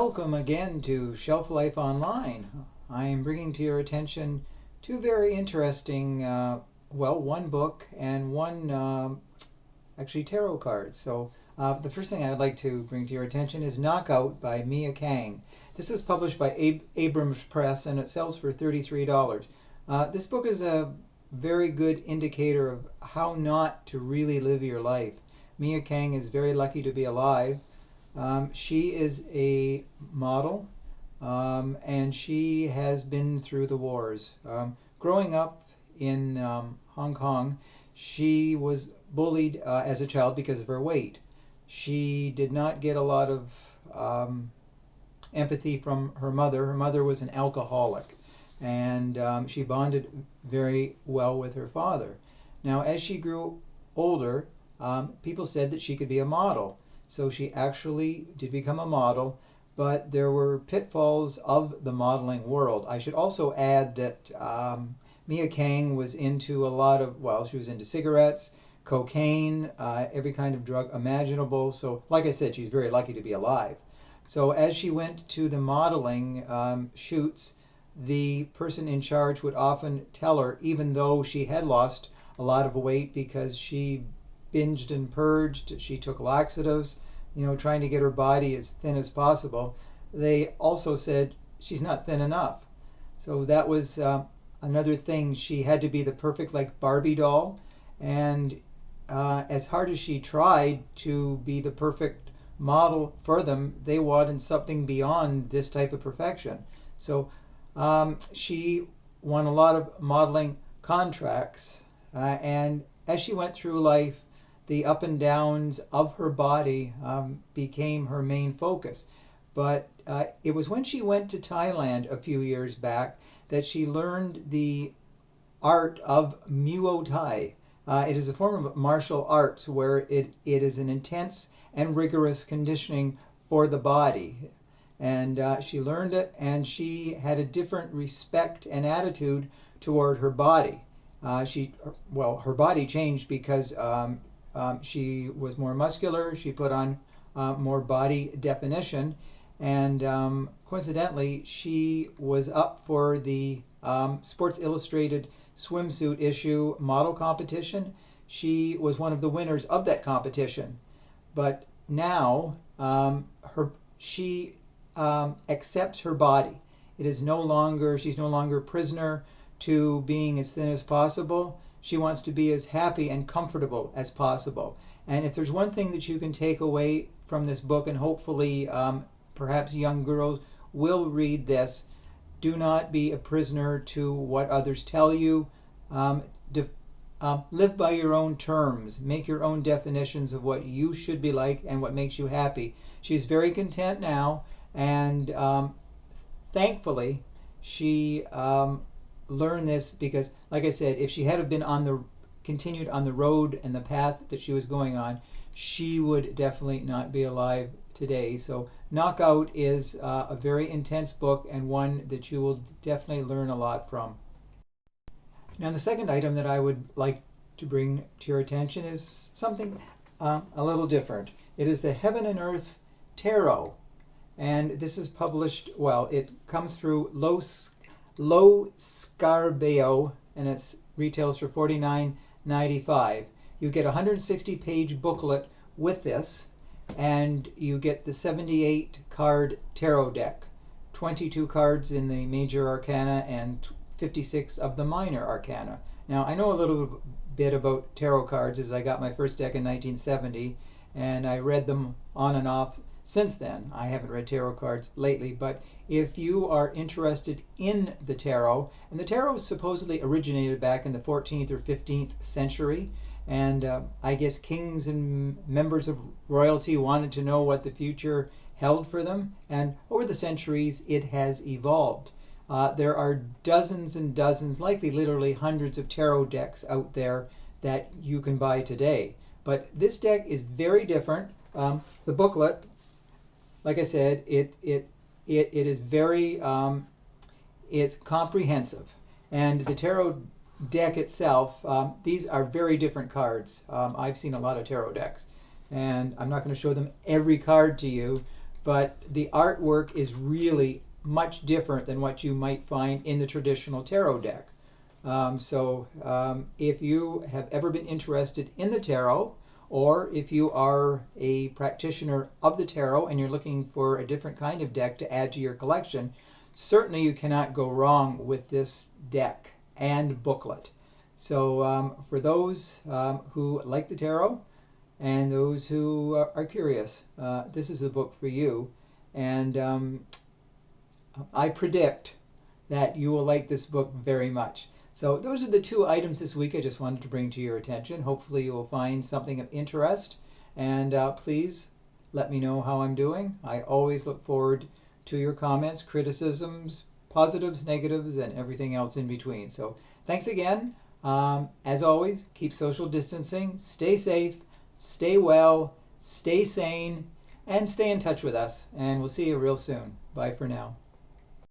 Welcome again to Shelf Life Online. I am bringing to your attention two very interesting, one book and one actually tarot cards. So the first thing I'd like to bring to your attention is Knockout by Mia Kang. This is published by Abrams Press and it sells for $33. This book is a very good indicator of how not to really live your life. Mia Kang is very lucky to be alive. She is a model, and she has been through the wars. Growing up in Hong Kong, she was bullied as a child because of her weight. She did not get a lot of empathy from her mother. Her mother was an alcoholic, and she bonded very well with her father. Now, as she grew older, people said that she could be a model. So she actually did become a model, but there were pitfalls of the modeling world. I should also add that Mia Kang was into a lot of, she was into cigarettes, cocaine, every kind of drug imaginable. So like I said, she's very lucky to be alive. So as she went to the modeling shoots, the person in charge would often tell her, even though she had lost a lot of weight because she binged and purged, she took laxatives, trying to get her body as thin as possible, they also said she's not thin enough. So that was another thing. She had to be the perfect Barbie doll, and as hard as she tried to be the perfect model for them, they wanted something beyond this type of perfection. So she won a lot of modeling contracts, and as she went through life, the up and downs of her body became her main focus. But it was when she went to Thailand a few years back that she learned the art of Muay Thai. It is a form of martial arts where it is an intense and rigorous conditioning for the body. And she learned it, and she had a different respect and attitude toward her body. Her body changed because she was more muscular, she put on more body definition, and coincidentally, she was up for the Sports Illustrated swimsuit issue model competition. She was one of the winners of that competition. But now, she accepts her body. She's no longer prisoner to being as thin as possible. She wants to be as happy and comfortable as possible. And if there's one thing that you can take away from this book, and hopefully perhaps young girls will read this, do not be a prisoner to what others tell you. Live by your own terms. Make your own definitions of what you should be like and what makes you happy. She's very content now, and thankfully she learn this, because like I said, if she had been continued on the road and the path that she was going on, she would definitely not be alive today. So Knockout is a very intense book, and one that you will definitely learn a lot from. Now, the second item that I would like to bring to your attention is something a little different. It is the Heaven and Earth Tarot, and this is published, it comes through Lo Scarabeo, and it retails for $49.95. You get a 160-page booklet with this, and you get the 78-card tarot deck, 22 cards in the major arcana and 56 of the minor arcana. Now, I know a little bit about tarot cards, as I got my first deck in 1970, and I read them on and off since then. I haven't read tarot cards lately, but if you are interested in the tarot, and the tarot supposedly originated back in the 14th or 15th century, and I guess kings and members of royalty wanted to know what the future held for them, and over the centuries it has evolved. There are dozens and dozens, likely literally hundreds of tarot decks out there that you can buy today. But this deck is very different. The booklet, like I said, it is very, it's comprehensive. And the tarot deck itself, these are very different cards. I've seen a lot of tarot decks, and I'm not going to show them every card to you, but the artwork is really much different than what you might find in the traditional tarot deck. If you have ever been interested in the tarot, or if you are a practitioner of the tarot and you're looking for a different kind of deck to add to your collection, certainly you cannot go wrong with this deck and booklet. So for those who like the tarot and those who are curious, this is the book for you. And I predict that you will like this book very much. So those are the 2 items this week I just wanted to bring to your attention. Hopefully you will find something of interest. And please let me know how I'm doing. I always look forward to your comments, criticisms, positives, negatives, and everything else in between. So thanks again. As always, keep social distancing, stay safe, stay well, stay sane, and stay in touch with us. And we'll see you real soon. Bye for now.